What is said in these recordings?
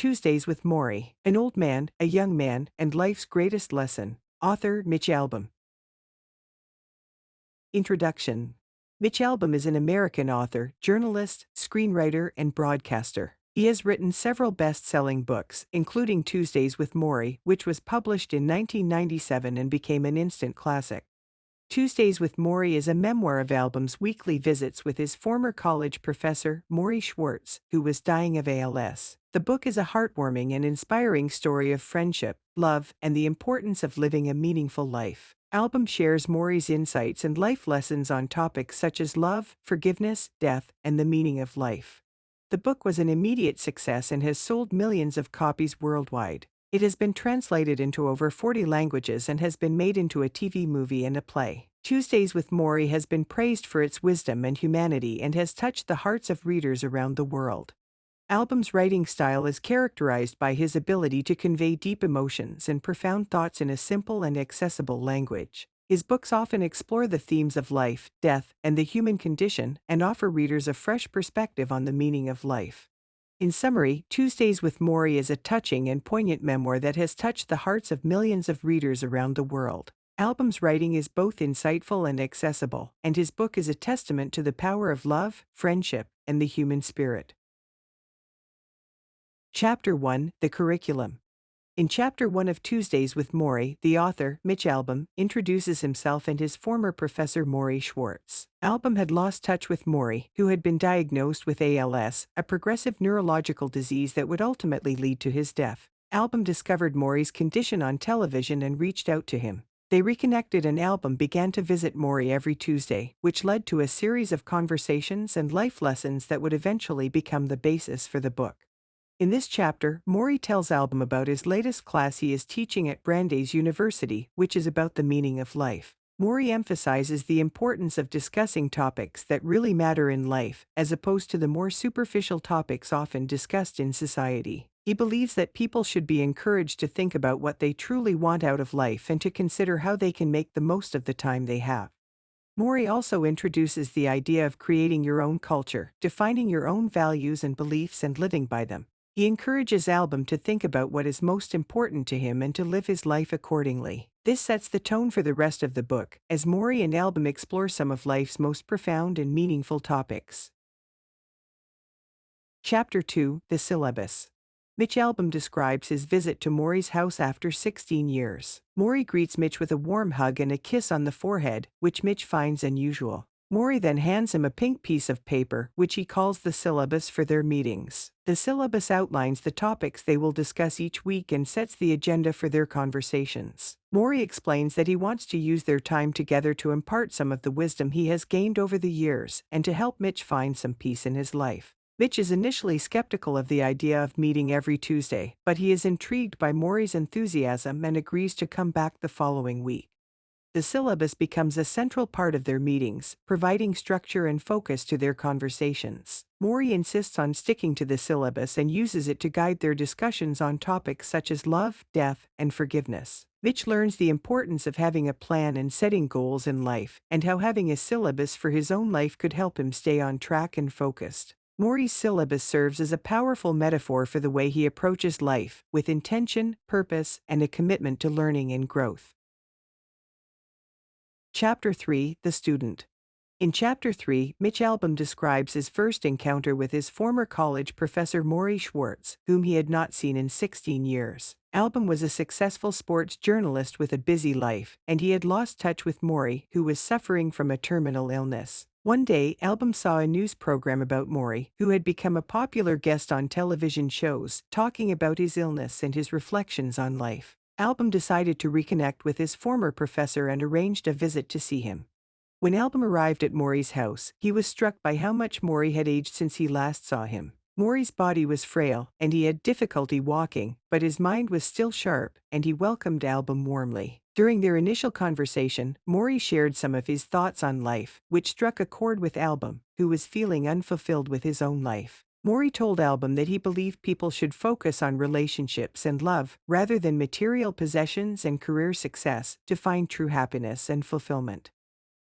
Tuesdays with Morrie, An Old Man, a Young Man, and Life's Greatest Lesson. Author Mitch Albom. Introduction. Mitch Albom is an American author, journalist, screenwriter, and broadcaster. He has written several best-selling books, including Tuesdays with Morrie, which was published in 1997 and became an instant classic. Tuesdays with Morrie is a memoir of Albom's weekly visits with his former college professor, Morrie Schwartz, who was dying of ALS. The book is a heartwarming and inspiring story of friendship, love, and the importance of living a meaningful life. Albom shares Morrie's insights and life lessons on topics such as love, forgiveness, death, and the meaning of life. The book was an immediate success and has sold millions of copies worldwide. It has been translated into over 40 languages and has been made into a TV movie and a play. Tuesdays with Morrie has been praised for its wisdom and humanity and has touched the hearts of readers around the world. Albom's writing style is characterized by his ability to convey deep emotions and profound thoughts in a simple and accessible language. His books often explore the themes of life, death, and the human condition, and offer readers a fresh perspective on the meaning of life. In summary, Tuesdays with Morrie is a touching and poignant memoir that has touched the hearts of millions of readers around the world. Albom's writing is both insightful and accessible, and his book is a testament to the power of love, friendship, and the human spirit. Chapter 1: The Curriculum. In Chapter 1 of Tuesdays with Morrie, the author, Mitch Albom, introduces himself and his former professor Morrie Schwartz. Albom had lost touch with Morrie, who had been diagnosed with ALS, a progressive neurological disease that would ultimately lead to his death. Albom discovered Morrie's condition on television and reached out to him. They reconnected and Albom began to visit Morrie every Tuesday, which led to a series of conversations and life lessons that would eventually become the basis for the book. In this chapter, Morrie tells Albom about his latest class he is teaching at Brandeis University, which is about the meaning of life. Morrie emphasizes the importance of discussing topics that really matter in life, as opposed to the more superficial topics often discussed in society. He believes that people should be encouraged to think about what they truly want out of life and to consider how they can make the most of the time they have. Morrie also introduces the idea of creating your own culture, defining your own values and beliefs and living by them. He encourages Albom to think about what is most important to him and to live his life accordingly. This sets the tone for the rest of the book, as Morrie and Albom explore some of life's most profound and meaningful topics. Chapter 2: The Syllabus. Mitch Albom describes his visit to Morrie's house after 16 years. Morrie greets Mitch with a warm hug and a kiss on the forehead, which Mitch finds unusual. Morrie then hands him a pink piece of paper, which he calls the syllabus for their meetings. The syllabus outlines the topics they will discuss each week and sets the agenda for their conversations. Morrie explains that he wants to use their time together to impart some of the wisdom he has gained over the years and to help Mitch find some peace in his life. Mitch is initially skeptical of the idea of meeting every Tuesday, but he is intrigued by Morrie's enthusiasm and agrees to come back the following week. The syllabus becomes a central part of their meetings, providing structure and focus to their conversations. Morrie insists on sticking to the syllabus and uses it to guide their discussions on topics such as love, death, and forgiveness. Mitch learns the importance of having a plan and setting goals in life, and how having a syllabus for his own life could help him stay on track and focused. Morrie's syllabus serves as a powerful metaphor for the way he approaches life, with intention, purpose, and a commitment to learning and growth. Chapter 3: The Student. In Chapter 3, Mitch Albom describes his first encounter with his former college professor Morrie Schwartz, whom he had not seen in 16 years. Albom was a successful sports journalist with a busy life, and he had lost touch with Morrie, who was suffering from a terminal illness. One day, Albom saw a news program about Morrie, who had become a popular guest on television shows, talking about his illness and his reflections on life. Albom decided to reconnect with his former professor and arranged a visit to see him. When Albom arrived at Morrie's house, he was struck by how much Morrie had aged since he last saw him. Morrie's body was frail, and he had difficulty walking, but his mind was still sharp, and he welcomed Albom warmly. During their initial conversation, Morrie shared some of his thoughts on life, which struck a chord with Albom, who was feeling unfulfilled with his own life. Morrie told Albom that he believed people should focus on relationships and love, rather than material possessions and career success, to find true happiness and fulfillment.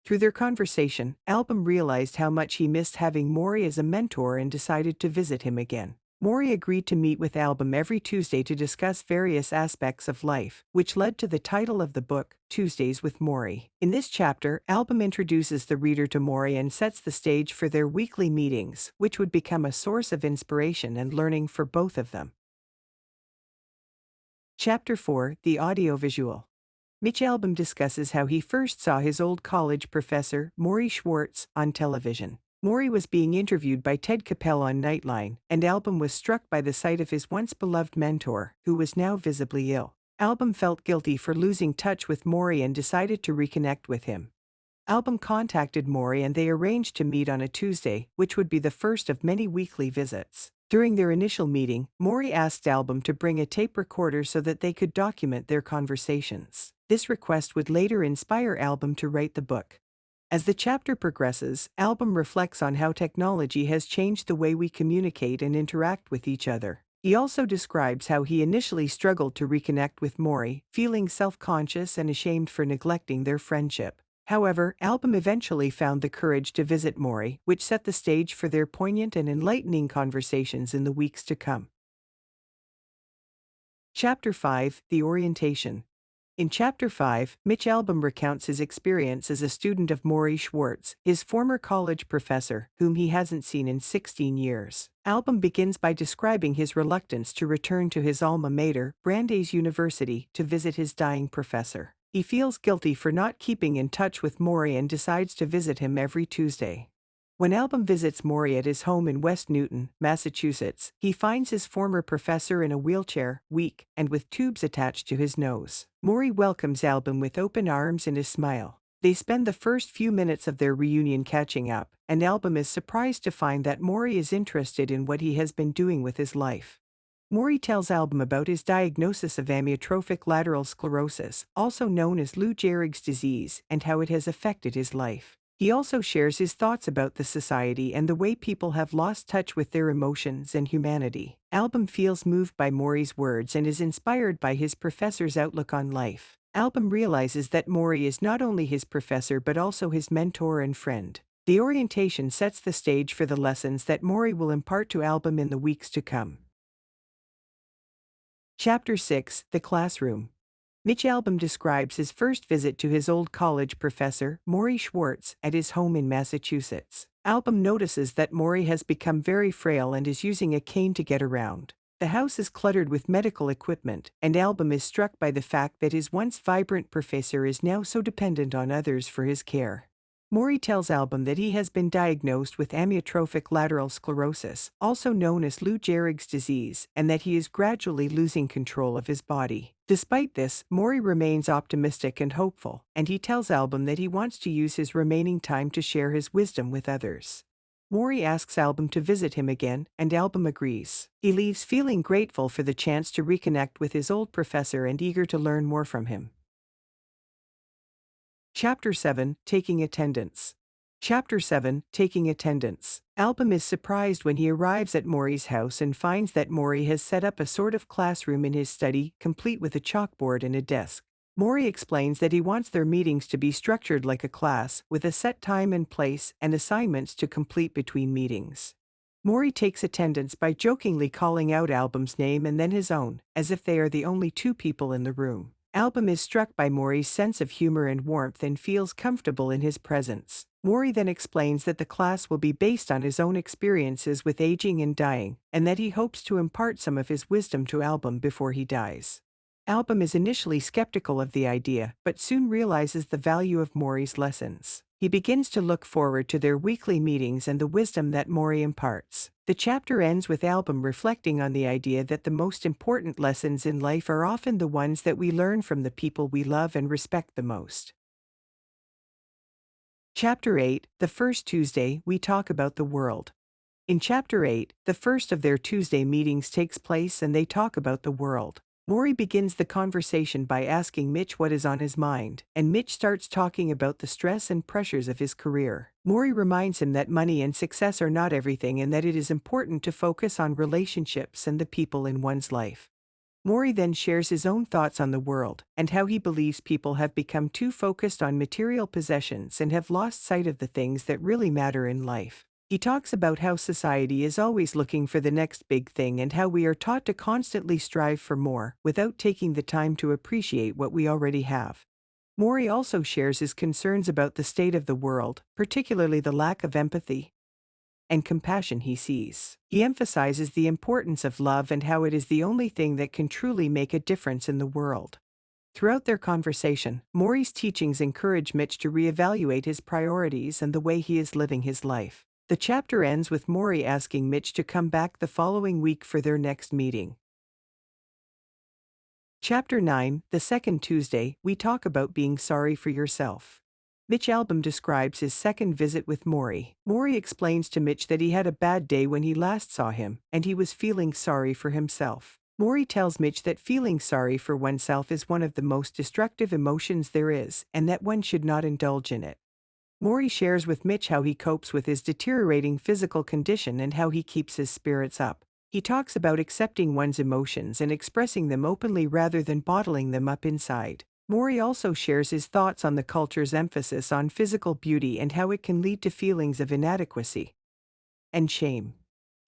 Through their conversation, Albom realized how much he missed having Morrie as a mentor and decided to visit him again. Morrie agreed to meet with Albom every Tuesday to discuss various aspects of life, which led to the title of the book, Tuesdays with Morrie. In this chapter, Albom introduces the reader to Morrie and sets the stage for their weekly meetings, which would become a source of inspiration and learning for both of them. Chapter 4: The Audiovisual. Mitch Albom discusses how he first saw his old college professor, Morrie Schwartz, on television. Morrie was being interviewed by Ted Capel on Nightline, and Albom was struck by the sight of his once beloved mentor, who was now visibly ill. Albom felt guilty for losing touch with Morrie and decided to reconnect with him. Albom contacted Morrie and they arranged to meet on a Tuesday, which would be the first of many weekly visits. During their initial meeting, Morrie asked Albom to bring a tape recorder so that they could document their conversations. This request would later inspire Albom to write the book. As the chapter progresses, Albom reflects on how technology has changed the way we communicate and interact with each other. He also describes how he initially struggled to reconnect with Morrie, feeling self-conscious and ashamed for neglecting their friendship. However, Albom eventually found the courage to visit Morrie, which set the stage for their poignant and enlightening conversations in the weeks to come. Chapter 5: The Orientation. In Chapter 5, Mitch Albom recounts his experience as a student of Morrie Schwartz, his former college professor, whom he hasn't seen in 16 years. Albom begins by describing his reluctance to return to his alma mater, Brandeis University, to visit his dying professor. He feels guilty for not keeping in touch with Morrie and decides to visit him every Tuesday. When Albom visits Morrie at his home in West Newton, Massachusetts, he finds his former professor in a wheelchair, weak, and with tubes attached to his nose. Morrie welcomes Albom with open arms and a smile. They spend the first few minutes of their reunion catching up, and Albom is surprised to find that Morrie is interested in what he has been doing with his life. Morrie tells Albom about his diagnosis of amyotrophic lateral sclerosis, also known as Lou Gehrig's disease, and how it has affected his life. He also shares his thoughts about the society and the way people have lost touch with their emotions and humanity. Albom feels moved by Morrie's words and is inspired by his professor's outlook on life. Albom realizes that Morrie is not only his professor but also his mentor and friend. The orientation sets the stage for the lessons that Morrie will impart to Albom in the weeks to come. Chapter 6: The Classroom. Mitch Albom describes his first visit to his old college professor, Morrie Schwartz, at his home in Massachusetts. Albom notices that Morrie has become very frail and is using a cane to get around. The house is cluttered with medical equipment, and Albom is struck by the fact that his once vibrant professor is now so dependent on others for his care. Morrie tells Albom that he has been diagnosed with amyotrophic lateral sclerosis, also known as Lou Gehrig's disease, and that he is gradually losing control of his body. Despite this, Morrie remains optimistic and hopeful, and he tells Albom that he wants to use his remaining time to share his wisdom with others. Morrie asks Albom to visit him again, and Albom agrees. He leaves feeling grateful for the chance to reconnect with his old professor and eager to learn more from him. Chapter 7: Taking Attendance. Chapter 7: Taking Attendance. Albom is surprised when he arrives at Morrie's house and finds that Morrie has set up a sort of classroom in his study, complete with a chalkboard and a desk. Morrie explains that he wants their meetings to be structured like a class, with a set time and place and assignments to complete between meetings. Morrie takes attendance by jokingly calling out Albom's name and then his own, as if they are the only two people in the room. Albom is struck by Morrie's sense of humor and warmth and feels comfortable in his presence. Morrie then explains that the class will be based on his own experiences with aging and dying, and that he hopes to impart some of his wisdom to Albom before he dies. Albom is initially skeptical of the idea, but soon realizes the value of Morrie's lessons. He begins to look forward to their weekly meetings and the wisdom that Morrie imparts. The chapter ends with Albom reflecting on the idea that the most important lessons in life are often the ones that we learn from the people we love and respect the most. Chapter 8: The First Tuesday We Talk About the World. In Chapter 8, the first of their Tuesday meetings takes place and they talk about the world. Morrie begins the conversation by asking Mitch what is on his mind, and Mitch starts talking about the stress and pressures of his career. Morrie reminds him that money and success are not everything and that it is important to focus on relationships and the people in one's life. Morrie then shares his own thoughts on the world, and how he believes people have become too focused on material possessions and have lost sight of the things that really matter in life. He talks about how society is always looking for the next big thing and how we are taught to constantly strive for more without taking the time to appreciate what we already have. Morrie also shares his concerns about the state of the world, particularly the lack of empathy and compassion he sees. He emphasizes the importance of love and how it is the only thing that can truly make a difference in the world. Throughout their conversation, Morrie's teachings encourage Mitch to reevaluate his priorities and the way he is living his life. The chapter ends with Morrie asking Mitch to come back the following week for their next meeting. Chapter 9, the second Tuesday, we talk about being sorry for yourself. Mitch Albom describes his second visit with Morrie. Morrie explains to Mitch that he had a bad day when he last saw him, and he was feeling sorry for himself. Morrie tells Mitch that feeling sorry for oneself is one of the most destructive emotions there is, and that one should not indulge in it. Morrie shares with Mitch how he copes with his deteriorating physical condition and how he keeps his spirits up. He talks about accepting one's emotions and expressing them openly rather than bottling them up inside. Morrie also shares his thoughts on the culture's emphasis on physical beauty and how it can lead to feelings of inadequacy and shame.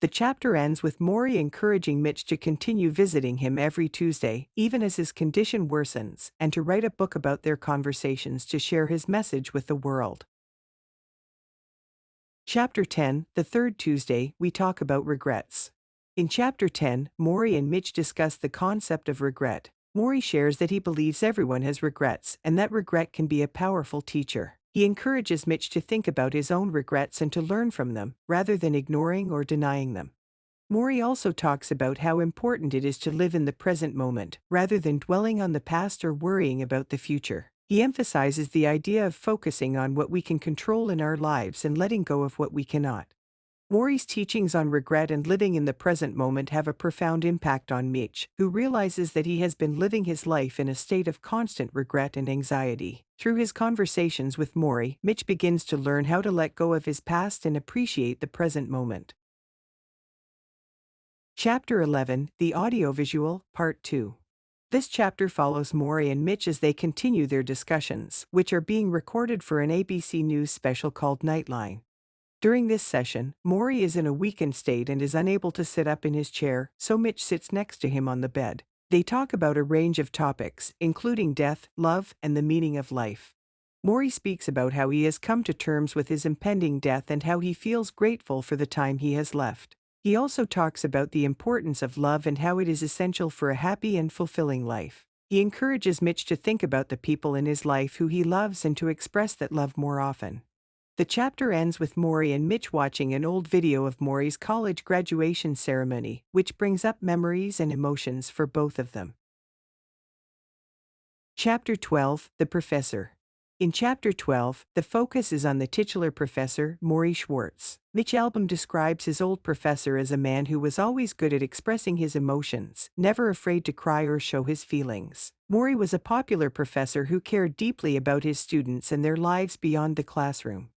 The chapter ends with Morrie encouraging Mitch to continue visiting him every Tuesday, even as his condition worsens, and to write a book about their conversations to share his message with the world. Chapter 10, the third Tuesday, we talk about regrets. In Chapter 10, Morrie and Mitch discuss the concept of regret. Morrie shares that he believes everyone has regrets and that regret can be a powerful teacher. He encourages Mitch to think about his own regrets and to learn from them, rather than ignoring or denying them. Morrie also talks about how important it is to live in the present moment, rather than dwelling on the past or worrying about the future. He emphasizes the idea of focusing on what we can control in our lives and letting go of what we cannot. Morrie's teachings on regret and living in the present moment have a profound impact on Mitch, who realizes that he has been living his life in a state of constant regret and anxiety. Through his conversations with Morrie, Mitch begins to learn how to let go of his past and appreciate the present moment. Chapter 11, the Audiovisual, Part 2. This chapter follows Morrie and Mitch as they continue their discussions, which are being recorded for an ABC News special called Nightline. During this session, Morrie is in a weakened state and is unable to sit up in his chair, so Mitch sits next to him on the bed. They talk about a range of topics, including death, love, and the meaning of life. Morrie speaks about how he has come to terms with his impending death and how he feels grateful for the time he has left. He also talks about the importance of love and how it is essential for a happy and fulfilling life. He encourages Mitch to think about the people in his life who he loves and to express that love more often. The chapter ends with Morrie and Mitch watching an old video of Morrie's college graduation ceremony, which brings up memories and emotions for both of them. Chapter 12, the Professor. In Chapter 12, the focus is on the titular professor, Morrie Schwartz. Mitch Albom describes his old professor as a man who was always good at expressing his emotions, never afraid to cry or show his feelings. Morrie was a popular professor who cared deeply about his students and their lives beyond the classroom.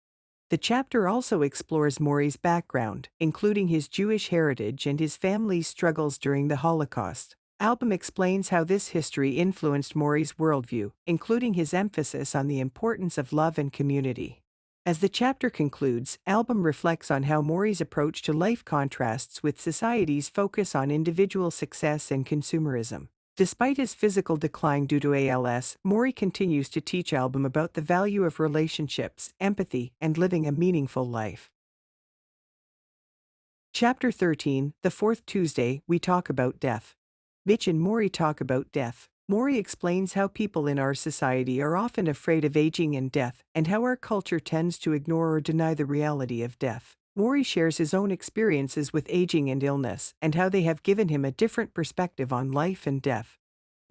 The chapter also explores Morrie's background, including his Jewish heritage and his family's struggles during the Holocaust. Albom explains how this history influenced Morrie's worldview, including his emphasis on the importance of love and community. As the chapter concludes, Albom reflects on how Morrie's approach to life contrasts with society's focus on individual success and consumerism. Despite his physical decline due to ALS, Morrie continues to teach Albom about the value of relationships, empathy, and living a meaningful life. Chapter 13, the fourth Tuesday, we talk about death. Mitch and Morrie talk about death. Morrie explains how people in our society are often afraid of aging and death, and how our culture tends to ignore or deny the reality of death. Morrie shares his own experiences with aging and illness, and how they have given him a different perspective on life and death.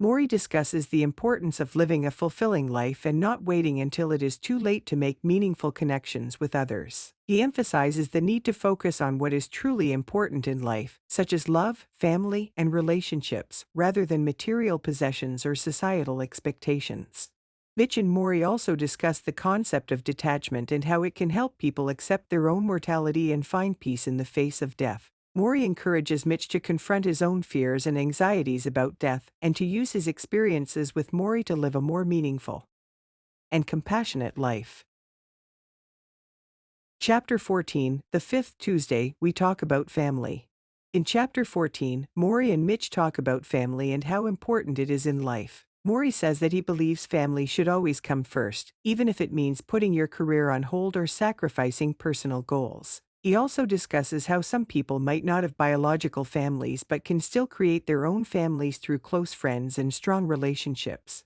Morrie discusses the importance of living a fulfilling life and not waiting until it is too late to make meaningful connections with others. He emphasizes the need to focus on what is truly important in life, such as love, family, and relationships, rather than material possessions or societal expectations. Mitch and Morrie also discuss the concept of detachment and how it can help people accept their own mortality and find peace in the face of death. Morrie encourages Mitch to confront his own fears and anxieties about death and to use his experiences with Morrie to live a more meaningful and compassionate life. Chapter 14, the fifth Tuesday, we talk about family. In Chapter 14, Morrie and Mitch talk about family and how important it is in life. Morrie says that he believes family should always come first, even if it means putting your career on hold or sacrificing personal goals. He also discusses how some people might not have biological families but can still create their own families through close friends and strong relationships.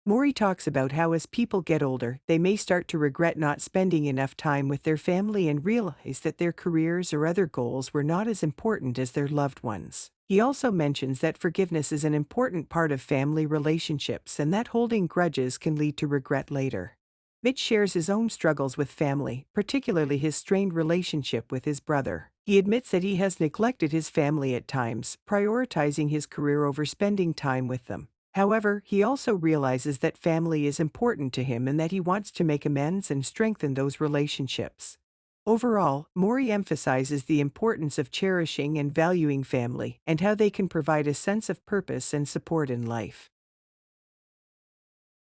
Morrie talks about how as people get older, they may start to regret not spending enough time with their family and realize that their careers or other goals were not as important as their loved ones. He also mentions that forgiveness is an important part of family relationships and that holding grudges can lead to regret later. Mitch shares his own struggles with family, particularly his strained relationship with his brother. He admits that he has neglected his family at times, prioritizing his career over spending time with them. However, he also realizes that family is important to him and that he wants to make amends and strengthen those relationships. Overall, Morrie emphasizes the importance of cherishing and valuing family and how they can provide a sense of purpose and support in life.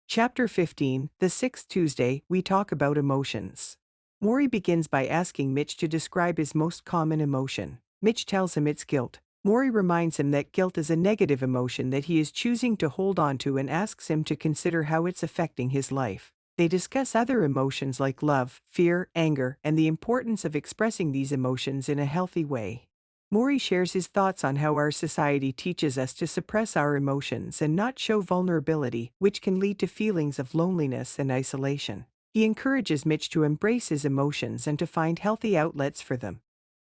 Chapter 15, the sixth Tuesday, we talk about emotions. Morrie begins by asking Mitch to describe his most common emotion. Mitch tells him it's guilt. Morrie reminds him that guilt is a negative emotion that he is choosing to hold on to and asks him to consider how it's affecting his life. They discuss other emotions like love, fear, anger, and the importance of expressing these emotions in a healthy way. Morrie shares his thoughts on how our society teaches us to suppress our emotions and not show vulnerability, which can lead to feelings of loneliness and isolation. He encourages Mitch to embrace his emotions and to find healthy outlets for them.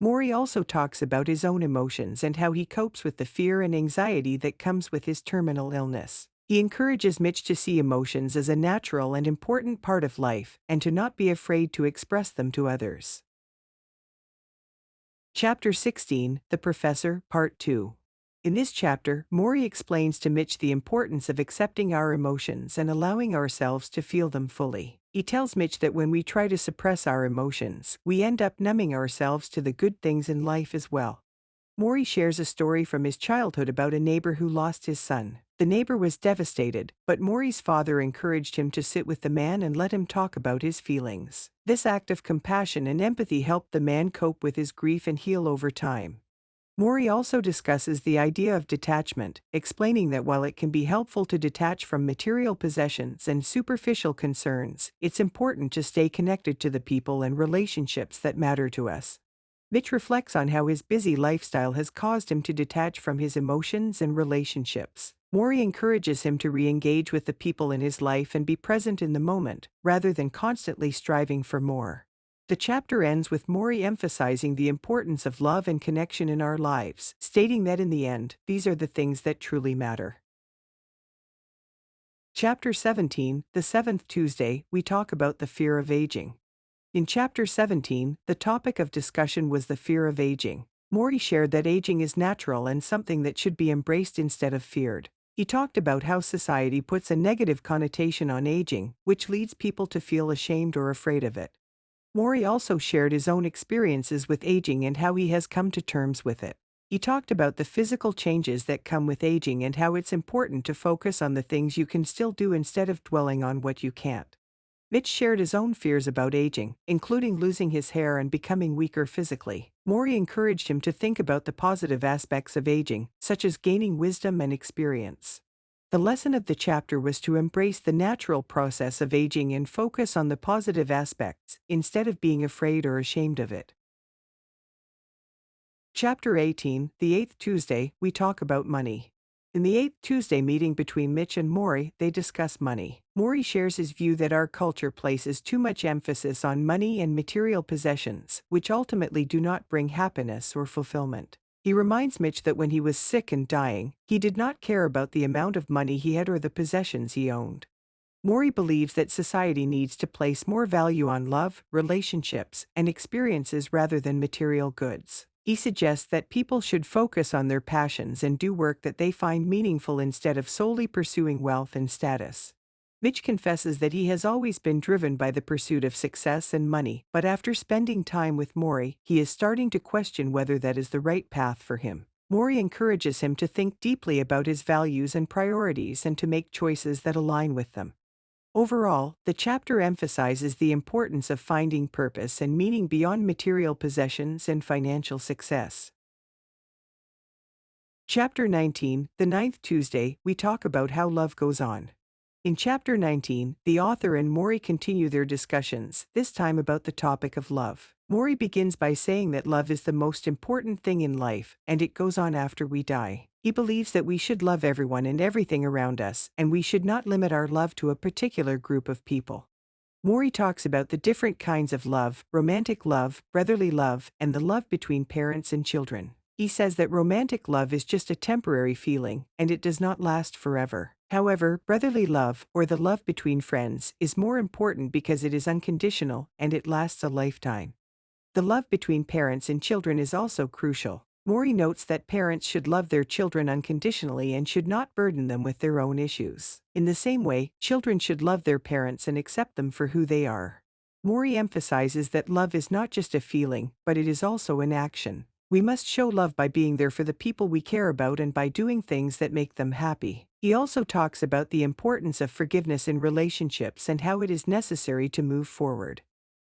Morrie also talks about his own emotions and how he copes with the fear and anxiety that comes with his terminal illness. He encourages Mitch to see emotions as a natural and important part of life and to not be afraid to express them to others. Chapter 16, The Professor, Part 2. In this chapter, Morrie explains to Mitch the importance of accepting our emotions and allowing ourselves to feel them fully. He tells Mitch that when we try to suppress our emotions, we end up numbing ourselves to the good things in life as well. Morrie shares a story from his childhood about a neighbor who lost his son. The neighbor was devastated, but Morrie's father encouraged him to sit with the man and let him talk about his feelings. This act of compassion and empathy helped the man cope with his grief and heal over time. Morrie also discusses the idea of detachment, explaining that while it can be helpful to detach from material possessions and superficial concerns, it's important to stay connected to the people and relationships that matter to us. Mitch reflects on how his busy lifestyle has caused him to detach from his emotions and relationships. Morrie encourages him to re-engage with the people in his life and be present in the moment, rather than constantly striving for more. The chapter ends with Morrie emphasizing the importance of love and connection in our lives, stating that in the end, these are the things that truly matter. Chapter 17, the seventh Tuesday, we talk about the fear of aging. In Chapter 17, the topic of discussion was the fear of aging. Morrie shared that aging is natural and something that should be embraced instead of feared. He talked about how society puts a negative connotation on aging, which leads people to feel ashamed or afraid of it. Morrie also shared his own experiences with aging and how he has come to terms with it. He talked about the physical changes that come with aging and how it's important to focus on the things you can still do instead of dwelling on what you can't. Mitch shared his own fears about aging, including losing his hair and becoming weaker physically. Morrie encouraged him to think about the positive aspects of aging, such as gaining wisdom and experience. The lesson of the chapter was to embrace the natural process of aging and focus on the positive aspects, instead of being afraid or ashamed of it. Chapter 18, the eighth Tuesday, we talk about money. In the eighth Tuesday meeting between Mitch and Morrie, they discuss money. Morrie shares his view that our culture places too much emphasis on money and material possessions, which ultimately do not bring happiness or fulfillment. He reminds Mitch that when he was sick and dying, he did not care about the amount of money he had or the possessions he owned. Morrie believes that society needs to place more value on love, relationships, and experiences rather than material goods. He suggests that people should focus on their passions and do work that they find meaningful instead of solely pursuing wealth and status. Mitch confesses that he has always been driven by the pursuit of success and money, but after spending time with Morrie, he is starting to question whether that is the right path for him. Morrie encourages him to think deeply about his values and priorities and to make choices that align with them. Overall, the chapter emphasizes the importance of finding purpose and meaning beyond material possessions and financial success. Chapter 19, The Ninth Tuesday, we talk about how love goes on. In Chapter 19, the author and Morrie continue their discussions, this time about the topic of love. Morrie begins by saying that love is the most important thing in life, and it goes on after we die. He believes that we should love everyone and everything around us, and we should not limit our love to a particular group of people. Morrie talks about the different kinds of love: romantic love, brotherly love, and the love between parents and children. He says that romantic love is just a temporary feeling, and it does not last forever. However, brotherly love, or the love between friends, is more important because it is unconditional and it lasts a lifetime. The love between parents and children is also crucial. Morrie notes that parents should love their children unconditionally and should not burden them with their own issues. In the same way, children should love their parents and accept them for who they are. Morrie emphasizes that love is not just a feeling, but it is also an action. We must show love by being there for the people we care about and by doing things that make them happy. He also talks about the importance of forgiveness in relationships and how it is necessary to move forward.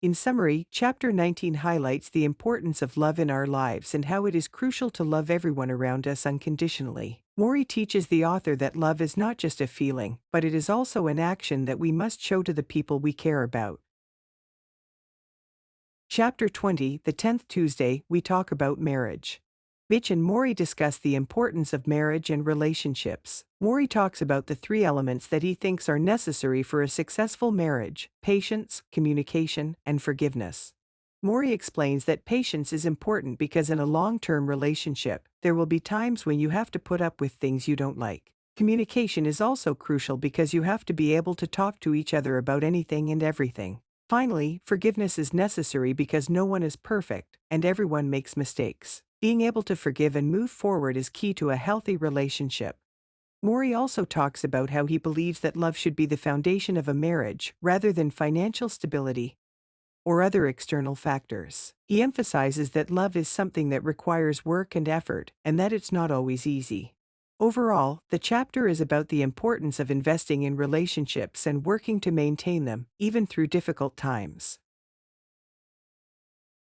In summary, Chapter 19 highlights the importance of love in our lives and how it is crucial to love everyone around us unconditionally. Morrie teaches the author that love is not just a feeling, but it is also an action that we must show to the people we care about. Chapter 20, The 10th Tuesday, we talk about marriage. Mitch and Morrie discuss the importance of marriage and relationships. Morrie talks about the three elements that he thinks are necessary for a successful marriage: patience, communication, and forgiveness. Morrie explains that patience is important because in a long-term relationship, there will be times when you have to put up with things you don't like. Communication is also crucial because you have to be able to talk to each other about anything and everything. Finally, forgiveness is necessary because no one is perfect, and everyone makes mistakes. Being able to forgive and move forward is key to a healthy relationship. Morrie also talks about how he believes that love should be the foundation of a marriage, rather than financial stability or other external factors. He emphasizes that love is something that requires work and effort, and that it's not always easy. Overall, the chapter is about the importance of investing in relationships and working to maintain them, even through difficult times.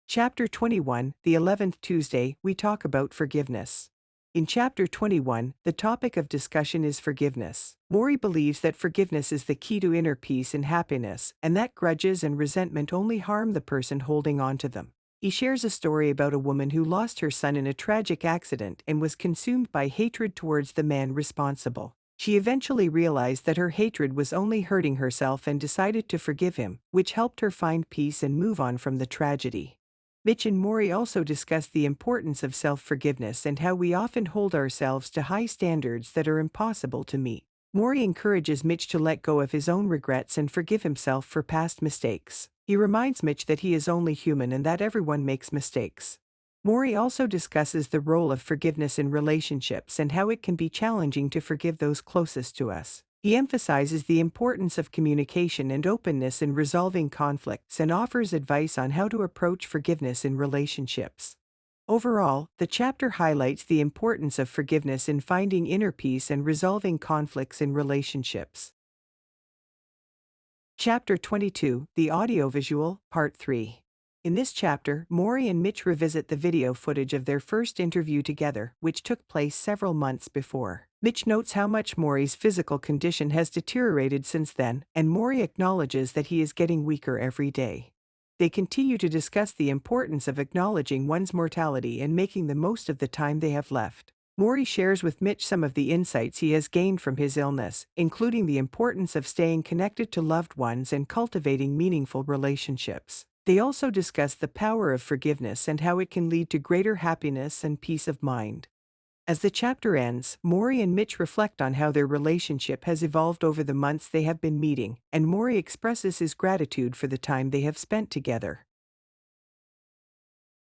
Chapter 21, The 11th Tuesday, we talk about forgiveness. In Chapter 21, the topic of discussion is forgiveness. Morrie believes that forgiveness is the key to inner peace and happiness, and that grudges and resentment only harm the person holding on to them. He shares a story about a woman who lost her son in a tragic accident and was consumed by hatred towards the man responsible. She eventually realized that her hatred was only hurting herself and decided to forgive him, which helped her find peace and move on from the tragedy. Mitch and Morrie also discuss the importance of self-forgiveness and how we often hold ourselves to high standards that are impossible to meet. Morrie encourages Mitch to let go of his own regrets and forgive himself for past mistakes. He reminds Mitch that he is only human and that everyone makes mistakes. Morrie also discusses the role of forgiveness in relationships and how it can be challenging to forgive those closest to us. He emphasizes the importance of communication and openness in resolving conflicts and offers advice on how to approach forgiveness in relationships. Overall, the chapter highlights the importance of forgiveness in finding inner peace and resolving conflicts in relationships. Chapter 22, The Audiovisual, Part 3. In this chapter, Morrie and Mitch revisit the video footage of their first interview together, which took place several months before. Mitch notes how much Morrie's physical condition has deteriorated since then, and Morrie acknowledges that he is getting weaker every day. They continue to discuss the importance of acknowledging one's mortality and making the most of the time they have left. Morrie shares with Mitch some of the insights he has gained from his illness, including the importance of staying connected to loved ones and cultivating meaningful relationships. They also discuss the power of forgiveness and how it can lead to greater happiness and peace of mind. As the chapter ends, Morrie and Mitch reflect on how their relationship has evolved over the months they have been meeting, and Morrie expresses his gratitude for the time they have spent together.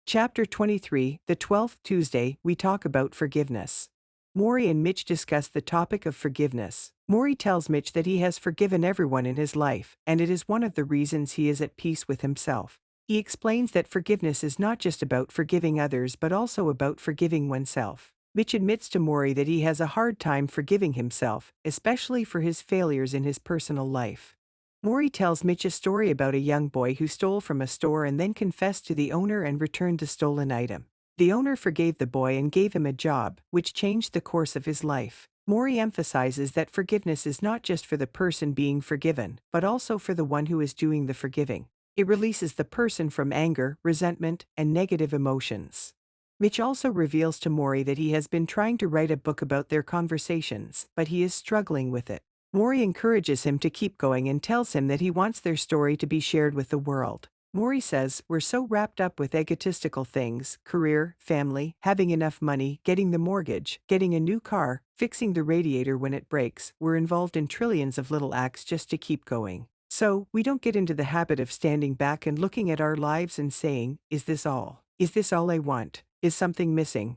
Chapter 23, The 12th Tuesday, we talk about forgiveness. Morrie and Mitch discuss the topic of forgiveness. Morrie tells Mitch that he has forgiven everyone in his life, and it is one of the reasons he is at peace with himself. He explains that forgiveness is not just about forgiving others but also about forgiving oneself. Mitch admits to Morrie that he has a hard time forgiving himself, especially for his failures in his personal life. Morrie tells Mitch a story about a young boy who stole from a store and then confessed to the owner and returned the stolen item. The owner forgave the boy and gave him a job, which changed the course of his life. Morrie emphasizes that forgiveness is not just for the person being forgiven, but also for the one who is doing the forgiving. It releases the person from anger, resentment, and negative emotions. Mitch also reveals to Morrie that he has been trying to write a book about their conversations, but he is struggling with it. Morrie encourages him to keep going and tells him that he wants their story to be shared with the world. Morrie says, "We're so wrapped up with egotistical things, career, family, having enough money, getting the mortgage, getting a new car, fixing the radiator when it breaks. We're involved in trillions of little acts just to keep going. So, we don't get into the habit of standing back and looking at our lives and saying, is this all? Is this all I want? Is something missing?"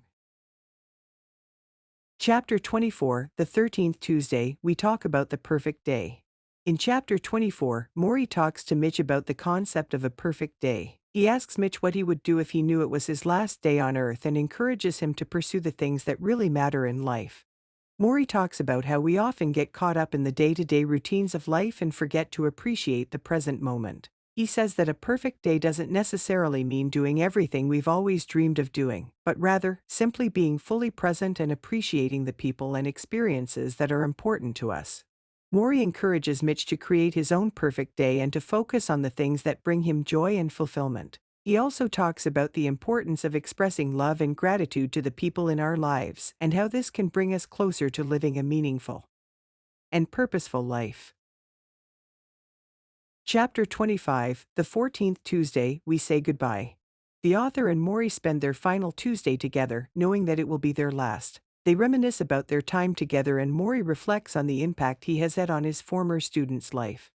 Chapter 24, the 13th Tuesday, we talk about the perfect day. In Chapter 24, Morrie talks to Mitch about the concept of a perfect day. He asks Mitch what he would do if he knew it was his last day on Earth and encourages him to pursue the things that really matter in life. Morrie talks about how we often get caught up in the day-to-day routines of life and forget to appreciate the present moment. He says that a perfect day doesn't necessarily mean doing everything we've always dreamed of doing, but rather, simply being fully present and appreciating the people and experiences that are important to us. Morrie encourages Mitch to create his own perfect day and to focus on the things that bring him joy and fulfillment. He also talks about the importance of expressing love and gratitude to the people in our lives and how this can bring us closer to living a meaningful and purposeful life. Chapter 25, the 14th Tuesday, we say goodbye. The author and Morrie spend their final Tuesday together, knowing that it will be their last. They reminisce about their time together and Morrie reflects on the impact he has had on his former student's life.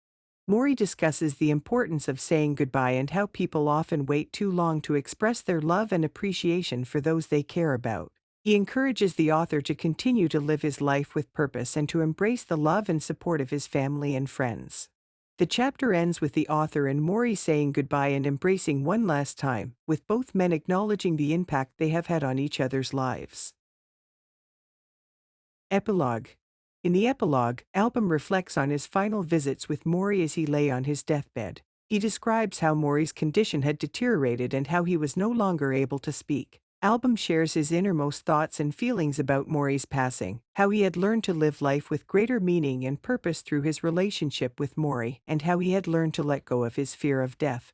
Morrie discusses the importance of saying goodbye and how people often wait too long to express their love and appreciation for those they care about. He encourages the author to continue to live his life with purpose and to embrace the love and support of his family and friends. The chapter ends with the author and Morrie saying goodbye and embracing one last time, with both men acknowledging the impact they have had on each other's lives. Epilogue. In the epilogue, Albom reflects on his final visits with Morrie as he lay on his deathbed. He describes how Morrie's condition had deteriorated and how he was no longer able to speak. Albom shares his innermost thoughts and feelings about Morrie's passing, how he had learned to live life with greater meaning and purpose through his relationship with Morrie, and how he had learned to let go of his fear of death.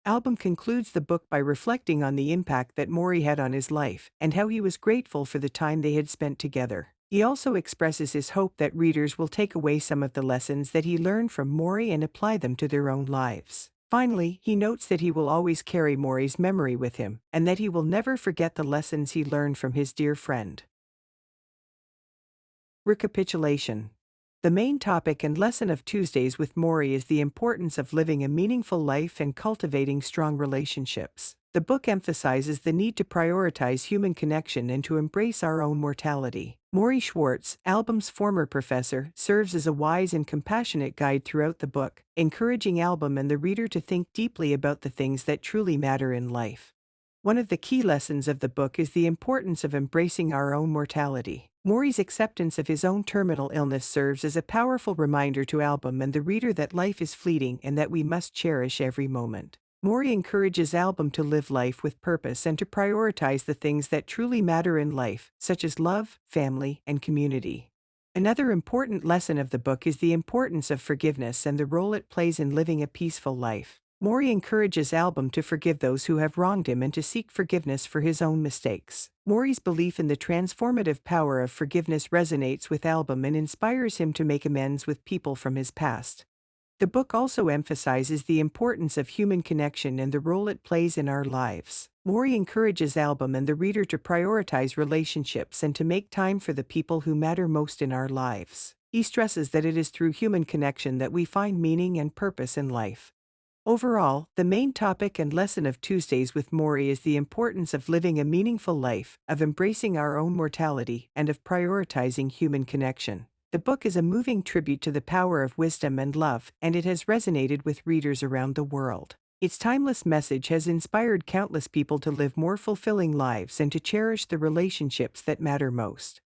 Albom concludes the book by reflecting on the impact that Morrie had on his life, and how he was grateful for the time they had spent together. He also expresses his hope that readers will take away some of the lessons that he learned from Morrie and apply them to their own lives. Finally, he notes that he will always carry Morrie's memory with him, and that he will never forget the lessons he learned from his dear friend. Recapitulation. The main topic and lesson of Tuesdays with Morrie is the importance of living a meaningful life and cultivating strong relationships. The book emphasizes the need to prioritize human connection and to embrace our own mortality. Morrie Schwartz, Albom's former professor, serves as a wise and compassionate guide throughout the book, encouraging Albom and the reader to think deeply about the things that truly matter in life. One of the key lessons of the book is the importance of embracing our own mortality. Morrie's acceptance of his own terminal illness serves as a powerful reminder to Albom and the reader that life is fleeting and that we must cherish every moment. Morrie encourages Albom to live life with purpose and to prioritize the things that truly matter in life, such as love, family, and community. Another important lesson of the book is the importance of forgiveness and the role it plays in living a peaceful life. Morrie encourages Albom to forgive those who have wronged him and to seek forgiveness for his own mistakes. Morrie's belief in the transformative power of forgiveness resonates with Albom and inspires him to make amends with people from his past. The book also emphasizes the importance of human connection and the role it plays in our lives. Morrie encourages Albom and the reader to prioritize relationships and to make time for the people who matter most in our lives. He stresses that it is through human connection that we find meaning and purpose in life. Overall, the main topic and lesson of Tuesdays with Morrie is the importance of living a meaningful life, of embracing our own mortality, and of prioritizing human connection. The book is a moving tribute to the power of wisdom and love, and it has resonated with readers around the world. Its timeless message has inspired countless people to live more fulfilling lives and to cherish the relationships that matter most.